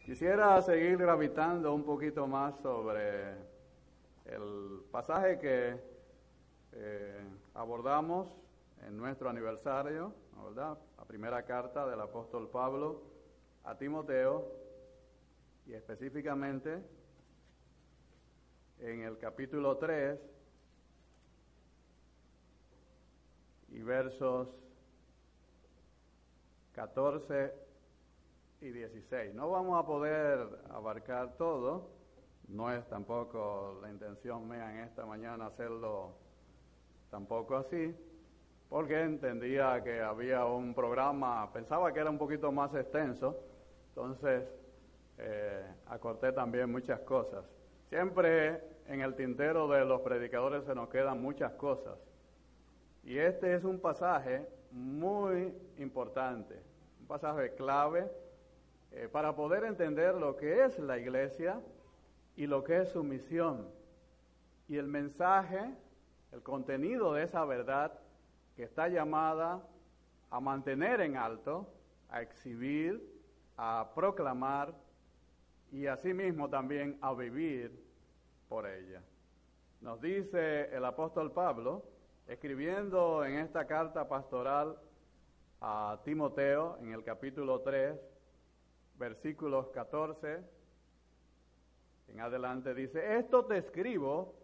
Quisiera seguir gravitando un poquito más sobre el pasaje que abordamos en nuestro aniversario, ¿no, verdad? La primera carta del apóstol Pablo a Timoteo, y específicamente en el capítulo 3 y versos 14 y 16. No vamos a poder abarcar todo, no es tampoco la intención mía en esta mañana hacerlo tampoco así, porque entendía que había un programa, pensaba que era un poquito más extenso, entonces acorté también muchas cosas. Siempre en el tintero de los predicadores se nos quedan muchas cosas, y este es un pasaje muy importante, un pasaje clave para poder entender lo que es la iglesia y lo que es su misión, y el mensaje, el contenido de esa verdad que está llamada a mantener en alto, a exhibir, a proclamar y asimismo también a vivir por ella. Nos dice el apóstol Pablo, escribiendo en esta carta pastoral a Timoteo, en el capítulo 3, versículos 14 en adelante, dice: esto te escribo,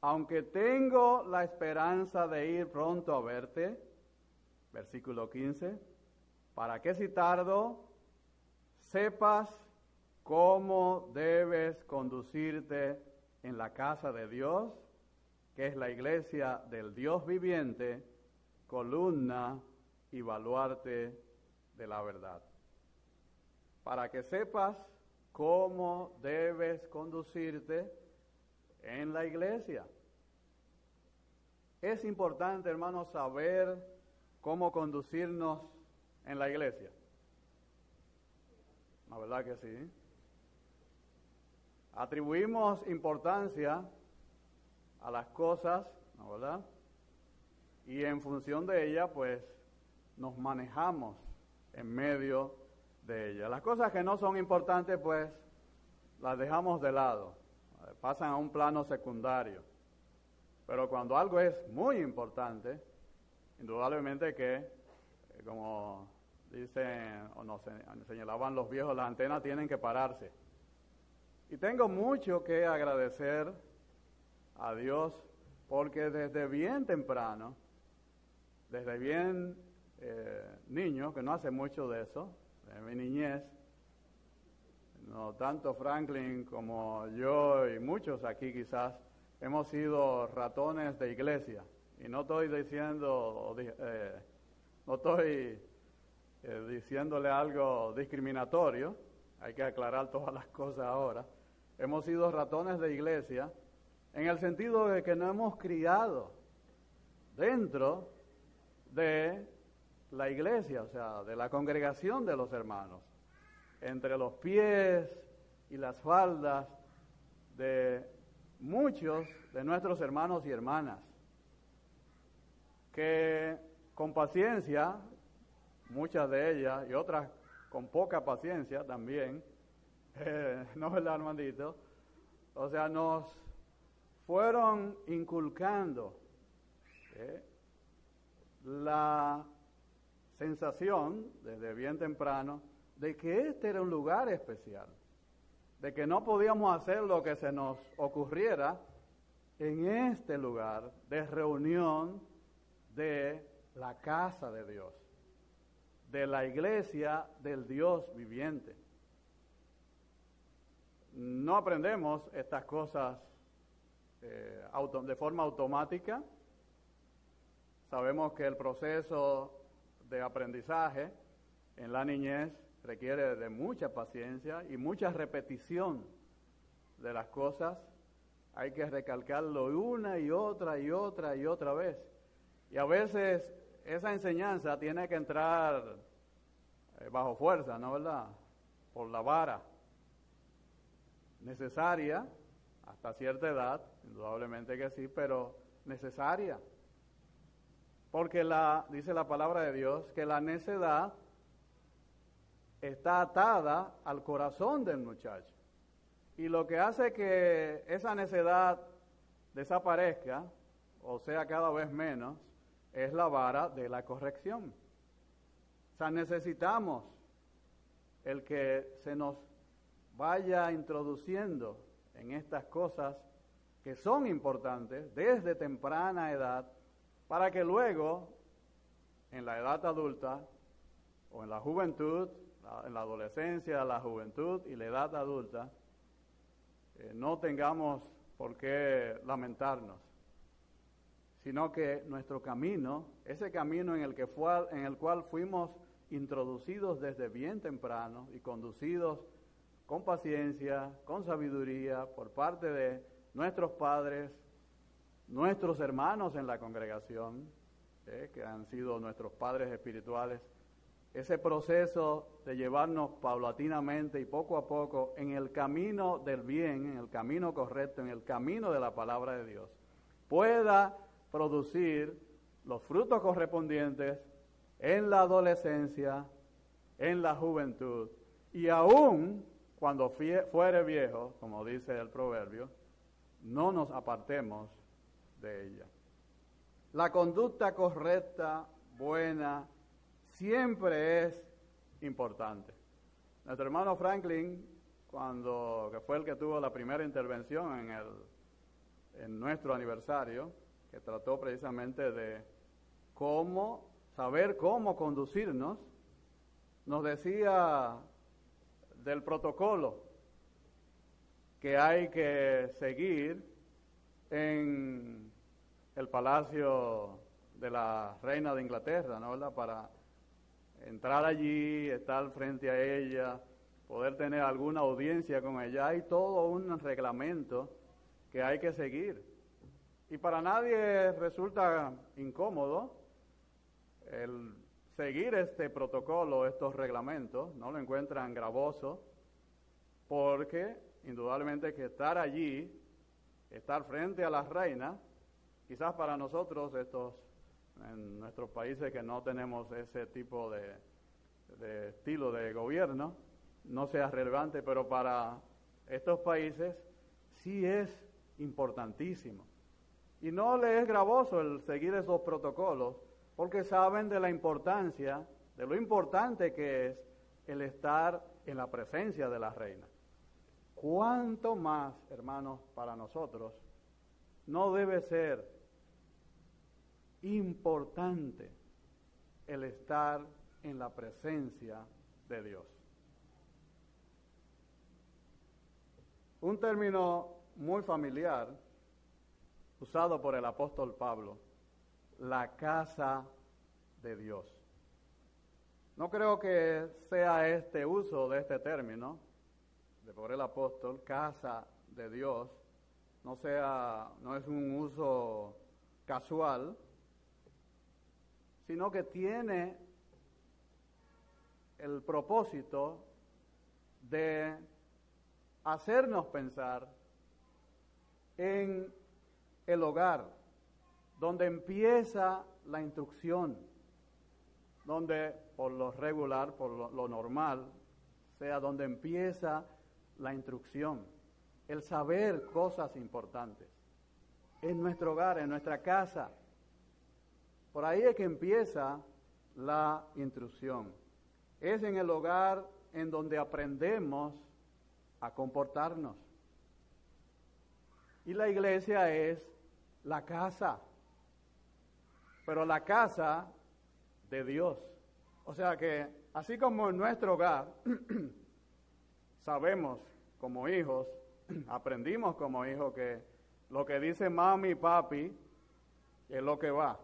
aunque tengo la esperanza de ir pronto a verte. Versículo 15, para que si tardo, sepas cómo debes conducirte en la casa de Dios, que es la iglesia del Dios viviente, columna y baluarte de la verdad. Para que sepas cómo debes conducirte en la iglesia. Es importante, hermanos, saber cómo conducirnos en la iglesia. ¿La verdad que sí? Atribuimos importancia a las cosas, ¿no verdad? Y en función de ella, pues, nos manejamos en medio de ella. Las cosas que no son importantes, pues, las dejamos de lado, pasan a un plano secundario. Pero cuando algo es muy importante, indudablemente que, como dicen o nos señalaban los viejos, las antenas tienen que pararse. Y tengo mucho que agradecer a Dios, porque desde bien temprano, desde bien niño, que no hace mucho de eso, en mi niñez, no tanto Franklin como yo y muchos aquí quizás hemos sido ratones de iglesia, y no estoy diciendo, no estoy diciéndole algo discriminatorio, hay que aclarar todas las cosas ahora. Hemos sido ratones de iglesia en el sentido de que no hemos criado dentro de la iglesia, o sea, de la congregación de los hermanos, entre los pies y las faldas de muchos de nuestros hermanos y hermanas, que con paciencia, muchas de ellas, y otras con poca paciencia también, ¿no es verdad, hermanito? O sea, nos fueron inculcando la sensación, desde bien temprano, de que este era un lugar especial, de que no podíamos hacer lo que se nos ocurriera en este lugar de reunión de la casa de Dios, de la iglesia del Dios viviente. No aprendemos estas cosas de forma automática. Sabemos que el proceso de aprendizaje en la niñez requiere de mucha paciencia y mucha repetición de las cosas. Hay que recalcarlo una y otra y otra y otra vez. Y a veces esa enseñanza tiene que entrar bajo fuerza, ¿no verdad? Por la vara. Necesaria hasta cierta edad, indudablemente que sí, pero necesaria. Porque dice la palabra de Dios que la necedad está atada al corazón del muchacho. Y lo que hace que esa necedad desaparezca, o sea, cada vez menos, es la vara de la corrección. O sea, necesitamos el que se nos vaya introduciendo en estas cosas que son importantes desde temprana edad, para que luego, en la edad adulta, o en la juventud, en la adolescencia, la juventud y la edad adulta, no tengamos por qué lamentarnos, sino que nuestro camino, ese camino en el cual fuimos introducidos desde bien temprano y conducidos con paciencia, con sabiduría por parte de nuestros padres, nuestros hermanos en la congregación, que han sido nuestros padres espirituales, ese proceso de llevarnos paulatinamente y poco a poco en el camino del bien, en el camino correcto, en el camino de la palabra de Dios, pueda producir los frutos correspondientes en la adolescencia, en la juventud, y aún cuando fuere viejo, como dice el proverbio, no nos apartemos de ella. La conducta correcta, buena, siempre es importante. Nuestro hermano Franklin, que fue el que tuvo la primera intervención en nuestro aniversario, que trató precisamente de saber cómo conducirnos, nos decía del protocolo que hay que seguir en el palacio de la reina de Inglaterra, ¿no? ¿Verdad? Para entrar allí, estar frente a ella, poder tener alguna audiencia con ella. Hay todo un reglamento que hay que seguir. Y para nadie resulta incómodo el seguir este protocolo, estos reglamentos, no lo encuentran gravoso, porque indudablemente que estar allí, estar frente a la reina, quizás para nosotros en nuestros países que no tenemos ese tipo de estilo de gobierno, no sea relevante, pero para estos países sí es importantísimo. Y no le es gravoso el seguir esos protocolos, porque saben de la importancia, de lo importante que es el estar en la presencia de la reina. ¿Cuánto más, hermanos, para nosotros no debe ser importante el estar en la presencia de Dios? Un término muy familiar usado por el apóstol Pablo, la casa de Dios. No creo que sea este uso de este término por el apóstol, casa de Dios, no es un uso casual, sino que tiene el propósito de hacernos pensar en el hogar, donde empieza la instrucción, donde por lo regular, por lo normal, sea donde empieza la instrucción, el saber cosas importantes, en nuestro hogar, en nuestra casa. Por ahí es que empieza la instrucción. Es en el hogar en donde aprendemos a comportarnos. Y la iglesia es la casa, pero la casa de Dios. O sea que, así como en nuestro hogar, sabemos como hijos, aprendimos como hijos que lo que dice mami y papi es lo que va.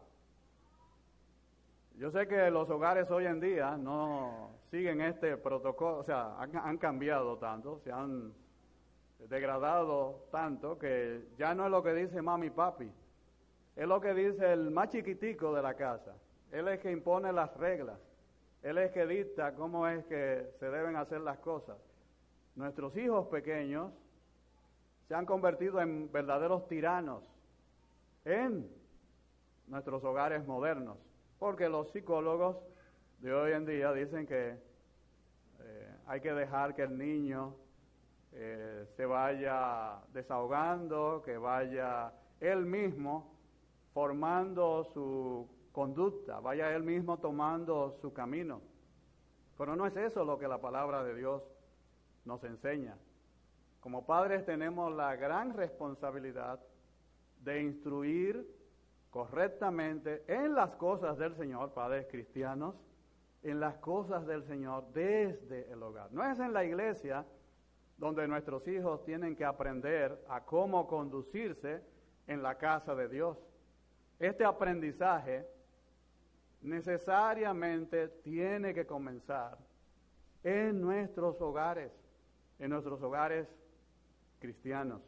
Yo sé que los hogares hoy en día no siguen este protocolo, o sea, han cambiado tanto, se han degradado tanto que ya no es lo que dice mami y papi, es lo que dice el más chiquitico de la casa. Él es que impone las reglas, él es que dicta cómo es que se deben hacer las cosas. Nuestros hijos pequeños se han convertido en verdaderos tiranos en nuestros hogares modernos, porque los psicólogos de hoy en día dicen que hay que dejar que el niño se vaya desahogando, que vaya él mismo formando su conducta, vaya él mismo tomando su camino. Pero no es eso lo que la palabra de Dios nos enseña. Como padres tenemos la gran responsabilidad de instruir correctamente en las cosas del Señor, padres cristianos, en las cosas del Señor desde el hogar. No es en la iglesia donde nuestros hijos tienen que aprender a cómo conducirse en la casa de Dios. Este aprendizaje necesariamente tiene que comenzar en nuestros hogares cristianos.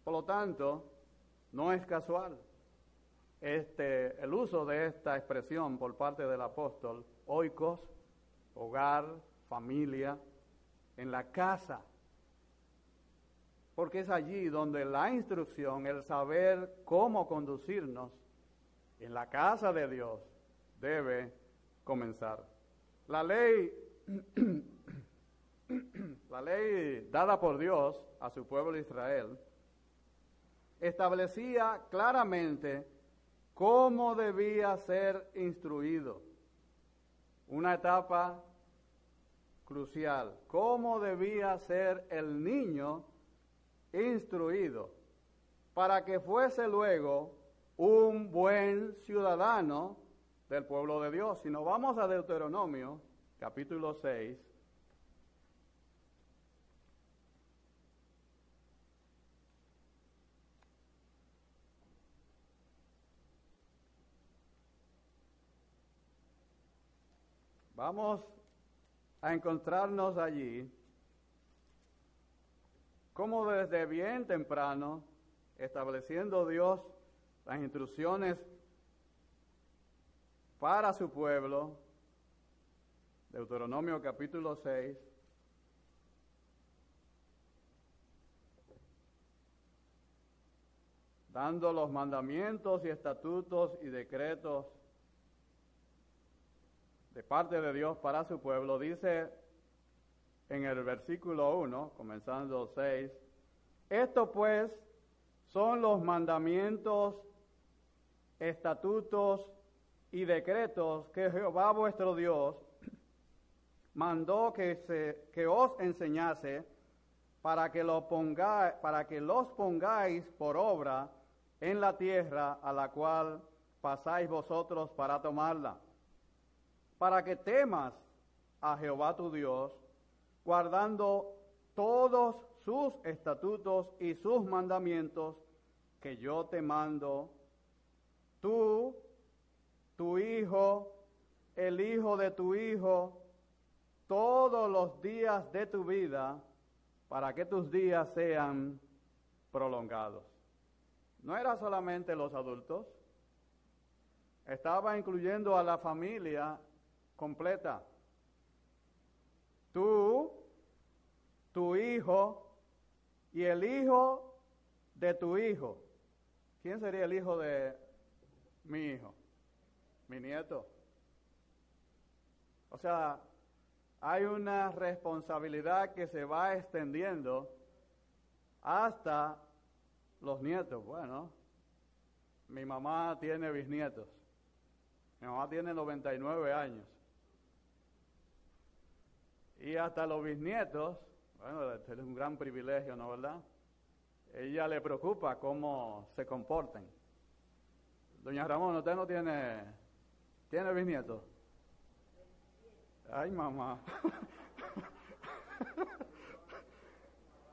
Por lo tanto, no es casual el uso de esta expresión por parte del apóstol, oikos, hogar, familia, en la casa, porque es allí donde la instrucción, el saber cómo conducirnos en la casa de Dios debe comenzar. La ley dada por Dios a su pueblo de Israel establecía claramente cómo debía ser instruido. Una etapa crucial, cómo debía ser el niño instruido para que fuese luego un buen ciudadano del pueblo de Dios. Si nos vamos a Deuteronomio, capítulo 6, vamos a encontrarnos allí como desde bien temprano, estableciendo Dios las instrucciones para su pueblo, Deuteronomio capítulo 6, dando los mandamientos y estatutos y decretos de parte de Dios para su pueblo, dice en el versículo 1, comenzando 6, esto pues son los mandamientos, estatutos y decretos que Jehová vuestro Dios mandó que os enseñase para que los pongáis por obra en la tierra a la cual pasáis vosotros para tomarla, para que temas a Jehová tu Dios, guardando todos sus estatutos y sus mandamientos que yo te mando, tú, tu hijo, el hijo de tu hijo, todos los días de tu vida, para que tus días sean prolongados. No era solamente los adultos, estaba incluyendo a la familia completa. Tú, tu hijo y el hijo de tu hijo. ¿Quién sería el hijo de mi hijo? Mi nieto. O sea, hay una responsabilidad que se va extendiendo hasta los nietos. Bueno, mi mamá tiene bisnietos. Mi mamá tiene 99 años. Y hasta los bisnietos, bueno, este es un gran privilegio, ¿no verdad? Ella le preocupa cómo se comporten. Doña Ramón, ¿usted no tiene bisnietos? Ay, mamá.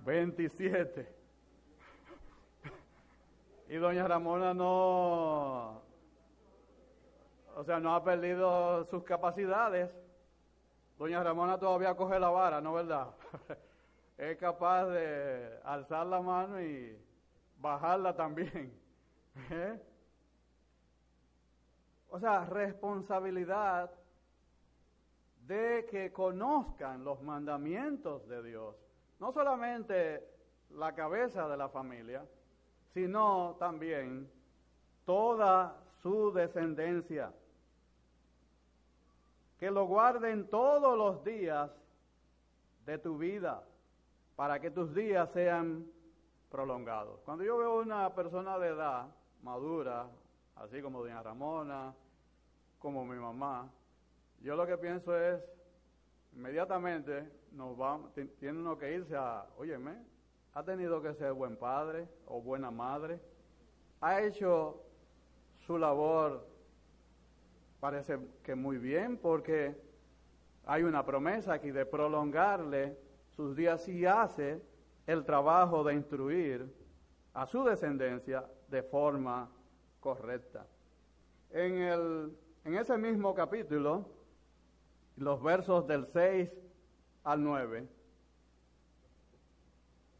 27. Y doña Ramona no ha perdido sus capacidades. Doña Ramona todavía coge la vara, ¿no verdad? Es capaz de alzar la mano y bajarla también. O sea, responsabilidad de que conozcan los mandamientos de Dios. No solamente la cabeza de la familia, sino también toda su descendencia. Que lo guarden todos los días de tu vida para que tus días sean prolongados. Cuando yo veo una persona de edad madura, así como doña Ramona, como mi mamá, yo lo que pienso es, inmediatamente tiene uno que irse a, óyeme, ha tenido que ser buen padre o buena madre, ha hecho su labor, parece que muy bien, porque hay una promesa aquí de prolongarle sus días y hace el trabajo de instruir a su descendencia de forma correcta. En ese mismo capítulo, los versos del 6 al 9,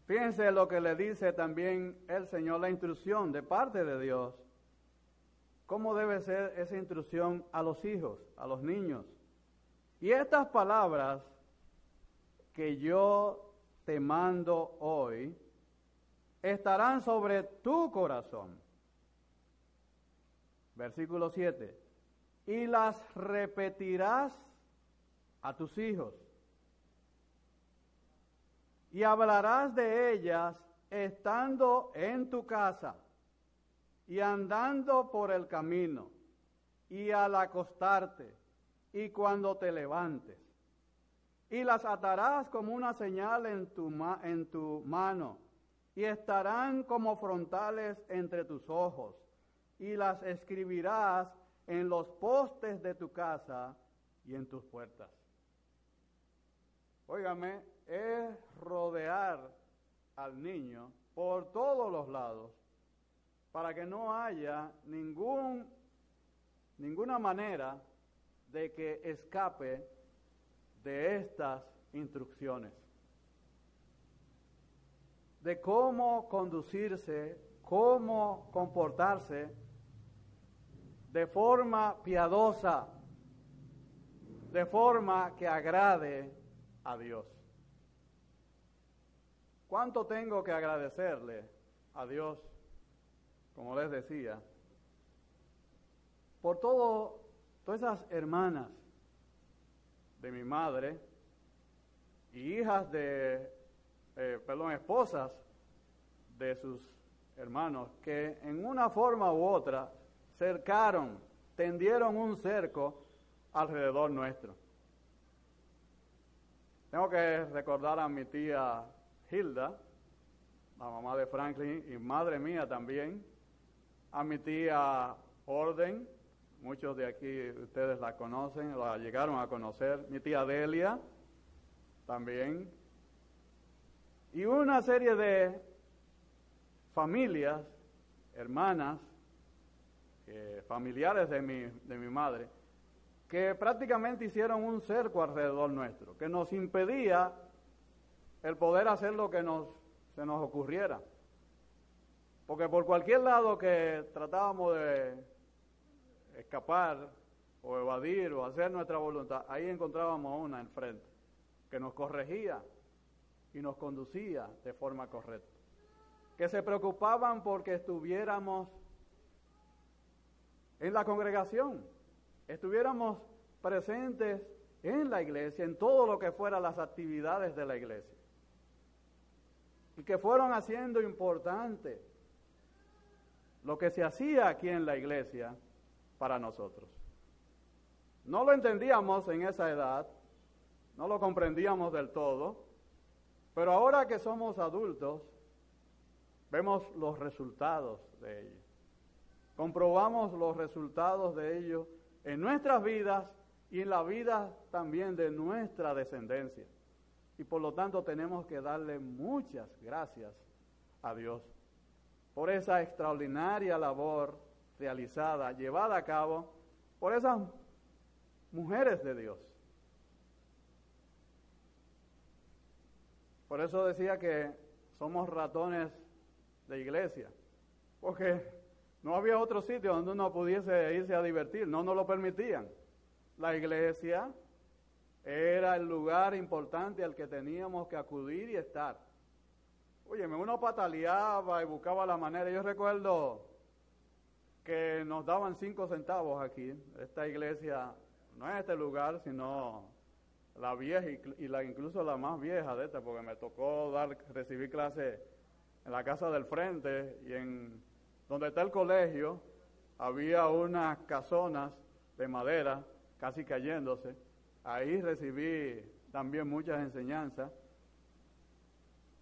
fíjense lo que le dice también el Señor, la instrucción de parte de Dios. ¿Cómo debe ser esa instrucción a los hijos, a los niños? Y estas palabras que yo te mando hoy estarán sobre tu corazón. Versículo 7. Y las repetirás a tus hijos. Y hablarás de ellas estando en tu casa y andando por el camino y al acostarte y cuando te levantes. Y las atarás como una señal en tu mano y estarán como frontales entre tus ojos y las escribirás en los postes de tu casa y en tus puertas. Óigame, es rodear al niño por todos los lados para que no haya ninguna manera de que escape de estas instrucciones, de cómo conducirse, cómo comportarse de forma piadosa, de forma que agrade a Dios. ¿Cuánto tengo que agradecerle a Dios, como les decía, por todas esas hermanas de mi madre y hijas esposas de sus hermanos, que en una forma u otra tendieron un cerco alrededor nuestro? Tengo que recordar a mi tía Hilda, la mamá de Franklin y madre mía también, a mi tía Orden, muchos de aquí ustedes la conocen, la llegaron a conocer, mi tía Delia también, y una serie de familias, hermanas, familiares de mi madre, que prácticamente hicieron un cerco alrededor nuestro, que nos impedía el poder hacer lo que se nos ocurriera. Porque por cualquier lado que tratábamos de escapar o evadir o hacer nuestra voluntad, ahí encontrábamos una enfrente que nos corregía y nos conducía de forma correcta. Que se preocupaban porque estuviéramos en la congregación, estuviéramos presentes en la iglesia, en todo lo que fuera las actividades de la iglesia. Y que fueron haciendo importante lo que se hacía aquí en la iglesia para nosotros. No lo entendíamos en esa edad, no lo comprendíamos del todo, pero ahora que somos adultos, vemos los resultados de ello. Comprobamos los resultados de ello en nuestras vidas y en la vida también de nuestra descendencia. Y por lo tanto tenemos que darle muchas gracias a Dios por esa extraordinaria labor realizada, llevada a cabo por esas mujeres de Dios. Por eso decía que somos ratones de iglesia, porque no había otro sitio donde uno pudiese irse a divertir, no nos lo permitían. La iglesia era el lugar importante al que teníamos que acudir y estar. Óyeme, uno pataleaba y buscaba la manera. Yo recuerdo que nos daban 5 centavos aquí. Esta iglesia no es este lugar, sino la vieja incluso la más vieja de esta, porque me tocó recibir clase en la casa del frente y en donde está el colegio había unas casonas de madera casi cayéndose. Ahí recibí también muchas enseñanzas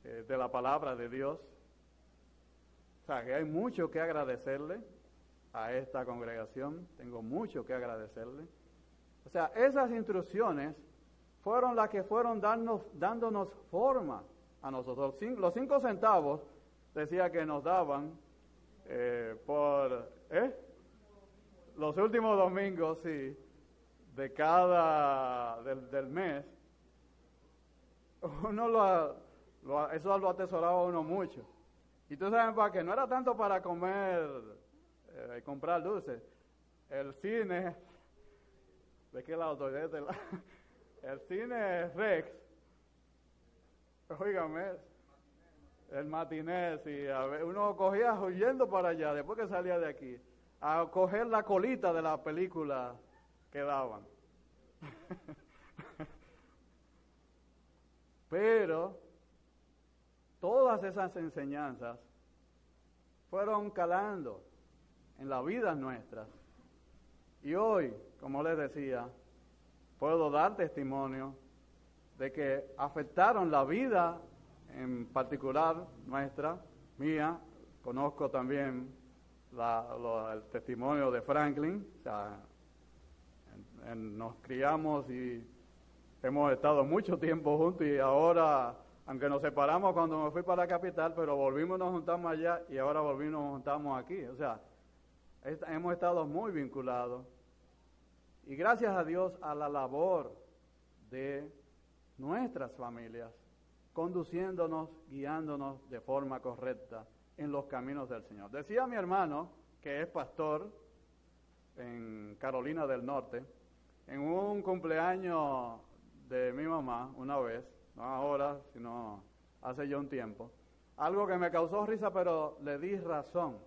de la palabra de Dios. O sea, que hay mucho que agradecerle a esta congregación, tengo mucho que agradecerle. O sea, esas instrucciones fueron las que fueron dándonos forma a nosotros. Los 5 centavos, decía que nos daban por los últimos domingos, sí, de del mes. Uno eso lo atesoraba uno mucho. Y tú sabes para qué, no era tanto para comer y comprar dulces. El cine, ¿de qué lado estoy? De este lado. El cine Rex, óigame, el matiné, sí, uno cogía huyendo para allá, después que salía de aquí, a coger la colita de la película que daban. Pero todas esas enseñanzas fueron calando en las vidas nuestras. Y hoy, como les decía, puedo dar testimonio de que afectaron la vida en particular nuestra, mía. Conozco también el testimonio de Franklin. O sea, nos criamos y hemos estado mucho tiempo juntos, y ahora, aunque nos separamos cuando me fui para la capital, pero volvimos, nos juntamos allá y ahora volvimos, nos juntamos aquí. O sea, hemos estado muy vinculados. Y gracias a Dios a la labor de nuestras familias, conduciéndonos, guiándonos de forma correcta en los caminos del Señor. Decía mi hermano, que es pastor en Carolina del Norte, en un cumpleaños de mi mamá una vez, no ahora, sino hace ya un tiempo, algo que me causó risa, pero le di razón.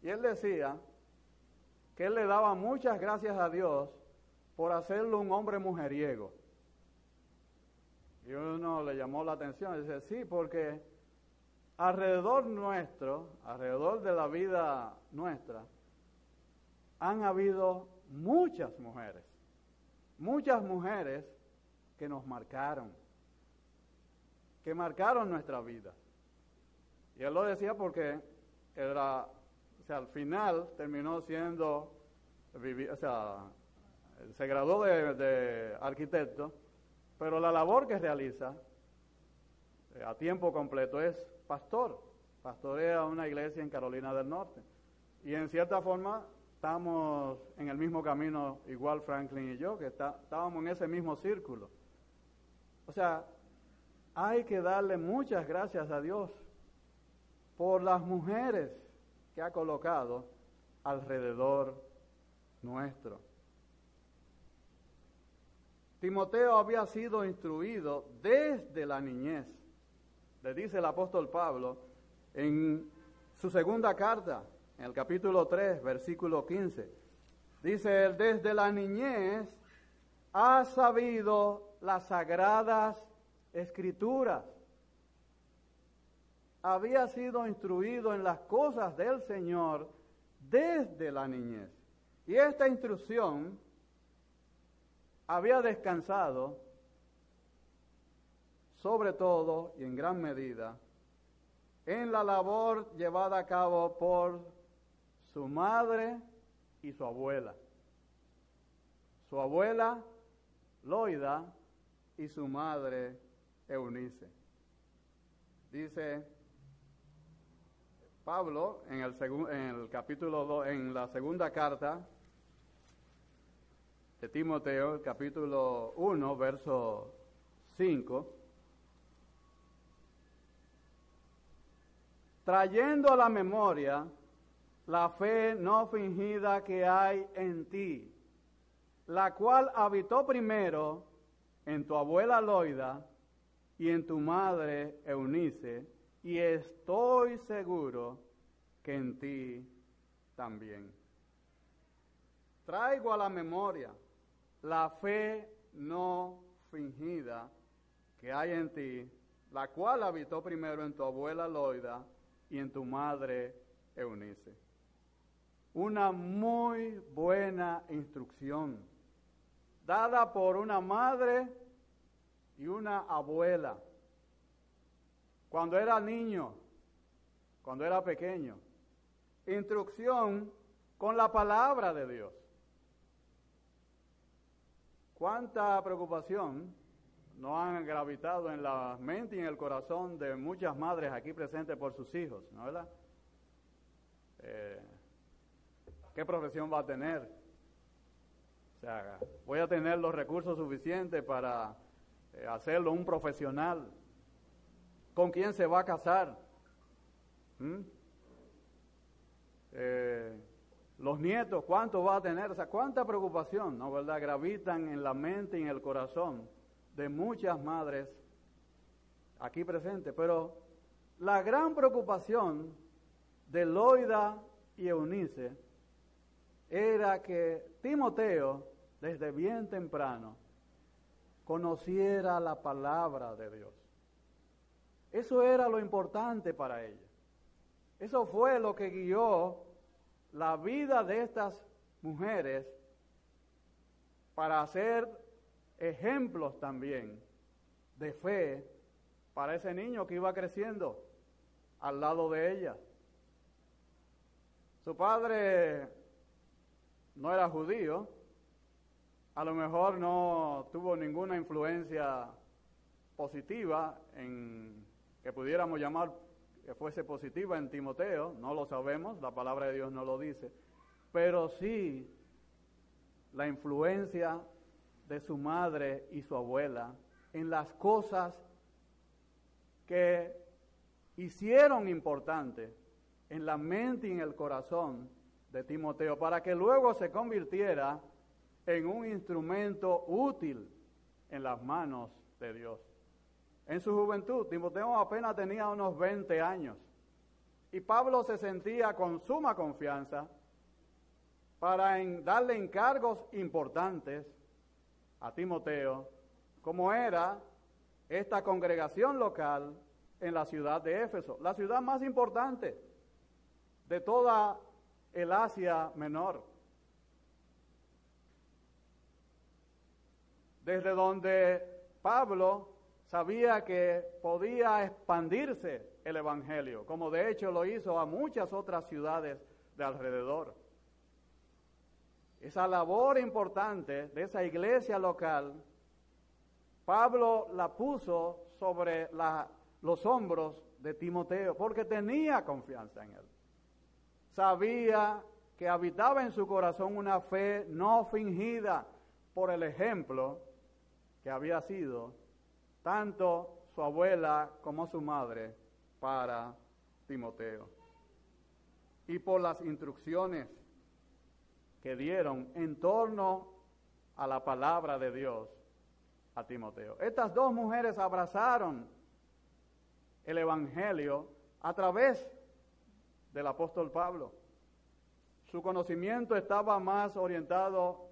Y él decía que él le daba muchas gracias a Dios por hacerlo un hombre mujeriego. Y uno le llamó la atención y dice, sí, porque alrededor nuestro, alrededor de la vida nuestra, han habido muchas mujeres que nos marcaron, que marcaron nuestra vida. Y él lo decía porque al final terminó siendo, se graduó de arquitecto, pero la labor que realiza a tiempo completo es pastor. Pastorea una iglesia en Carolina del Norte. Y en cierta forma estamos en el mismo camino, igual Franklin y yo, que estábamos en ese mismo círculo. O sea, hay que darle muchas gracias a Dios por las mujeres que ha colocado alrededor nuestro. Timoteo había sido instruido desde la niñez. Le dice el apóstol Pablo en su segunda carta, en el capítulo 3, versículo 15. Dice él, desde la niñez ha sabido las sagradas escrituras. Había sido instruido en las cosas del Señor desde la niñez. Y esta instrucción había descansado sobre todo y en gran medida en la labor llevada a cabo por su madre y su abuela. Su abuela Loida y su madre Eunice. Dice Pablo en el capítulo 2, en la segunda carta de Timoteo, el capítulo 1, verso 5, trayendo a la memoria la fe no fingida que hay en ti, la cual habitó primero en tu abuela Loida y en tu madre Eunice, y estoy seguro que en ti también. Traigo a la memoria la fe no fingida que hay en ti, la cual habitó primero en tu abuela Loida y en tu madre Eunice. Una muy buena instrucción, dada por una madre y una abuela, cuando era niño, cuando era pequeño. Instrucción con la palabra de Dios. ¿Cuánta preocupación no han gravitado en la mente y en el corazón de muchas madres aquí presentes por sus hijos, ¿no, verdad? ¿Qué profesión va a tener? O sea, voy a tener los recursos suficientes para hacerlo un profesional. ¿Con quién se va a casar? Los nietos, ¿cuánto va a tener? O sea, cuánta preocupación, ¿no, verdad? Gravitan en la mente y en el corazón de muchas madres aquí presentes. Pero la gran preocupación de Loida y Eunice era que Timoteo, desde bien temprano, conociera la palabra de Dios. Eso era lo importante para ella. Eso fue lo que guió la vida de estas mujeres para ser ejemplos también de fe para ese niño que iba creciendo al lado de ella. Su padre no era judío, a lo mejor no tuvo ninguna influencia positiva en que pudiéramos llamar que fuese positiva en Timoteo, no lo sabemos, la palabra de Dios no lo dice, pero sí la influencia de su madre y su abuela en las cosas que hicieron importante en la mente y en el corazón de Timoteo, para que luego se convirtiera en un instrumento útil en las manos de Dios. En su juventud, Timoteo apenas tenía unos 20 años, y Pablo se sentía con suma confianza para darle encargos importantes a Timoteo, como era esta congregación local en la ciudad de Éfeso, la ciudad más importante de toda el Asia Menor, desde donde Pablo sabía que podía expandirse el Evangelio, como de hecho lo hizo a muchas otras ciudades de alrededor. Esa labor importante de esa iglesia local, Pablo la puso sobre los hombros de Timoteo, porque tenía confianza en él. Sabía que habitaba en su corazón una fe no fingida por el ejemplo que había sido tanto su abuela como su madre para Timoteo, y por las instrucciones que dieron en torno a la palabra de Dios a Timoteo. Estas dos mujeres abrazaron el Evangelio a través del apóstol Pablo. Su conocimiento estaba más orientado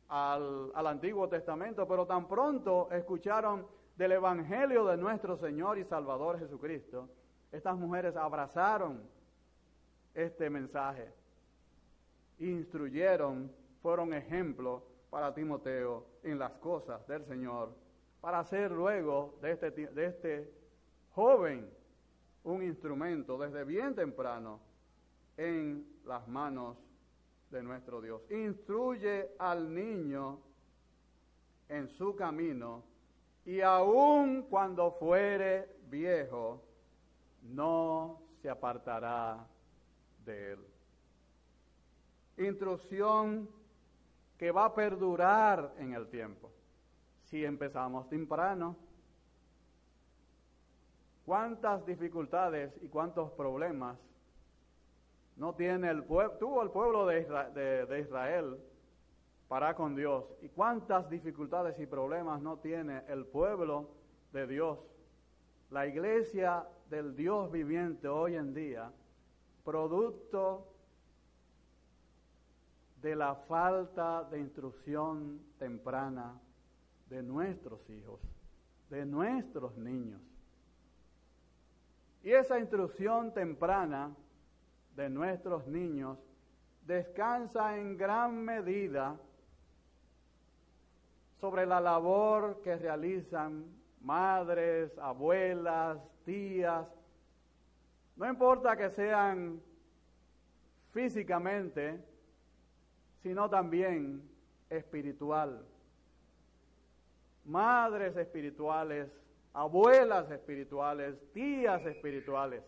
al Antiguo Testamento, pero tan pronto escucharon del Evangelio de nuestro Señor y Salvador Jesucristo, estas mujeres abrazaron este mensaje, instruyeron, fueron ejemplo para Timoteo en las cosas del Señor, para hacer luego de este joven un instrumento desde bien temprano en las manos de nuestro Dios. Instruye al niño en su camino, y aun cuando fuere viejo, no se apartará de él. Instrucción que va a perdurar en el tiempo, si empezamos temprano. ¿Cuántas dificultades y cuántos problemas no tiene tuvo el pueblo de Israel para con Dios? ¿Y cuántas dificultades y problemas no tiene el pueblo de Dios, la iglesia del Dios viviente hoy en día, producto de la falta de instrucción temprana de nuestros hijos, de nuestros niños. Y esa instrucción temprana de nuestros niños descansa en gran medida sobre la labor que realizan madres, abuelas, tías, no importa que sean físicamente, sino también espiritual. Madres espirituales, abuelas espirituales, tías espirituales.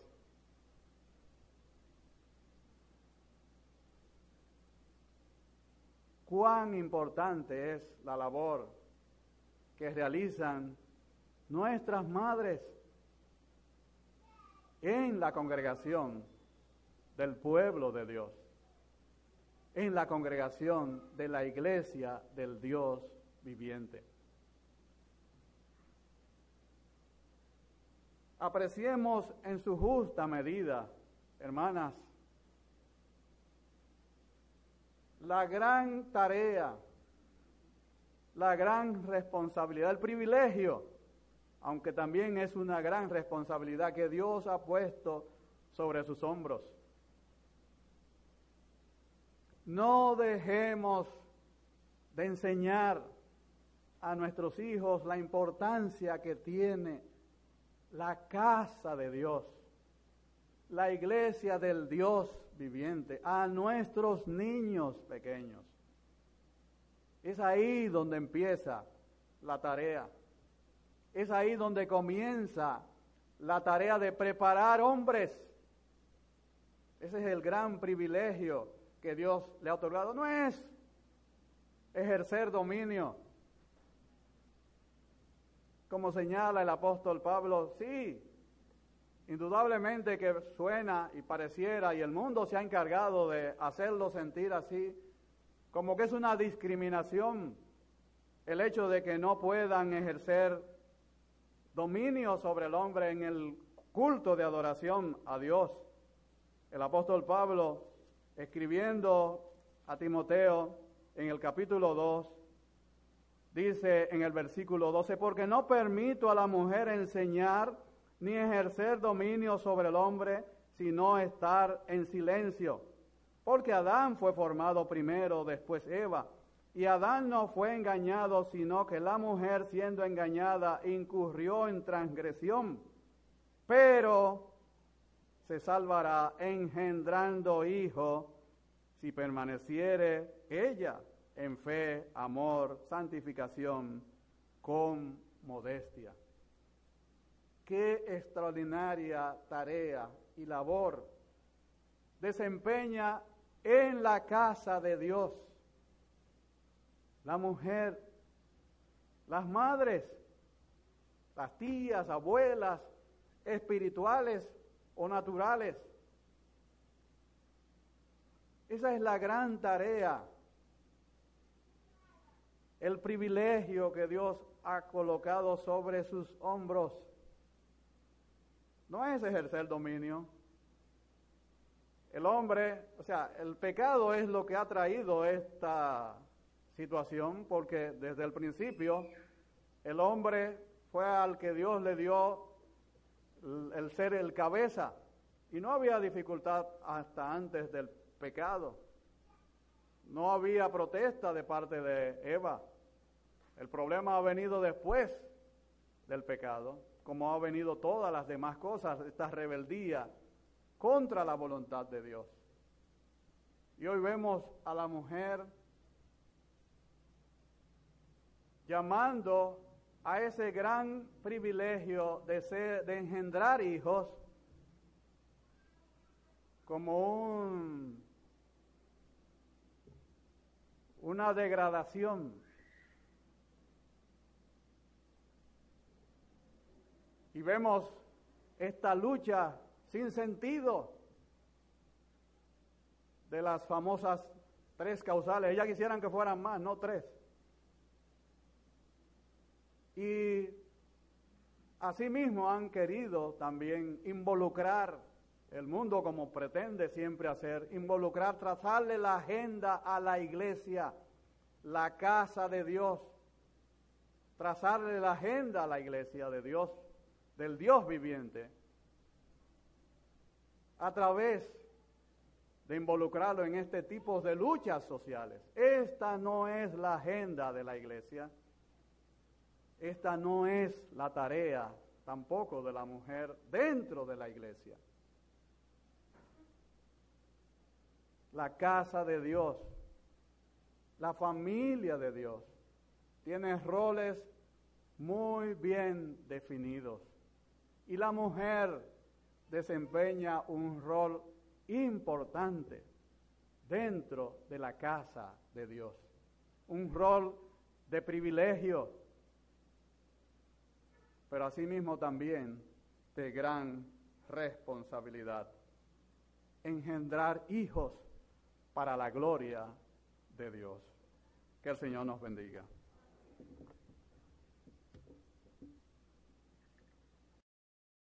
Cuán importante es la labor que realizan nuestras madres en la congregación del pueblo de Dios, en la congregación de la iglesia del Dios viviente. Apreciemos en su justa medida, hermanas, la gran tarea, la gran responsabilidad, el privilegio, aunque también es una gran responsabilidad que Dios ha puesto sobre sus hombros. No dejemos de enseñar a nuestros hijos la importancia que tiene la casa de Dios, la iglesia del Dios viviente, a nuestros niños pequeños. Es ahí donde empieza la tarea. Es ahí donde comienza la tarea de preparar hombres. Ese es el gran privilegio que Dios le ha otorgado. No es ejercer dominio, como señala el apóstol Pablo. Sí, indudablemente que suena y pareciera, y el mundo se ha encargado de hacerlo sentir así, como que es una discriminación el hecho de que no puedan ejercer dominio sobre el hombre en el culto de adoración a Dios. El apóstol Pablo, escribiendo a Timoteo en el capítulo 2, dice en el versículo 12, porque no permito a la mujer enseñar ni ejercer dominio sobre el hombre, sino estar en silencio. Porque Adán fue formado primero, después Eva. Y Adán no fue engañado, sino que la mujer, siendo engañada, incurrió en transgresión. Pero se salvará engendrando hijo, si permaneciere ella en fe, amor, santificación, con modestia. Qué extraordinaria tarea y labor desempeña en la casa de Dios la mujer, las madres, las tías, abuelas, espirituales o naturales. Esa es la gran tarea, el privilegio que Dios ha colocado sobre sus hombros. No es ejercer dominio. El hombre, el pecado es lo que ha traído esta situación, porque desde el principio el hombre fue al que Dios le dio el ser el cabeza, y no había dificultad hasta antes del pecado. No había protesta de parte de Eva. El problema ha venido después del pecado, como ha venido todas las demás cosas, esta rebeldía contra la voluntad de Dios. Y hoy vemos a la mujer llamando a ese gran privilegio de engendrar hijos como una degradación. Y vemos esta lucha sin sentido de las famosas 3 causales. Ellas quisieran que fueran más, no 3. Y asimismo han querido también involucrar el mundo, como pretende siempre hacer, involucrar, trazarle la agenda a la iglesia, la casa de Dios, trazarle la agenda a la iglesia de Dios, del Dios viviente, a través de involucrarlo en este tipo de luchas sociales. Esta no es la agenda de la iglesia. Esta no es la tarea tampoco de la mujer dentro de la iglesia. La casa de Dios, la familia de Dios, tiene roles muy bien definidos. Y la mujer desempeña un rol importante dentro de la casa de Dios. Un rol de privilegio, pero asimismo también de gran responsabilidad. Engendrar hijos para la gloria de Dios. Que el Señor nos bendiga.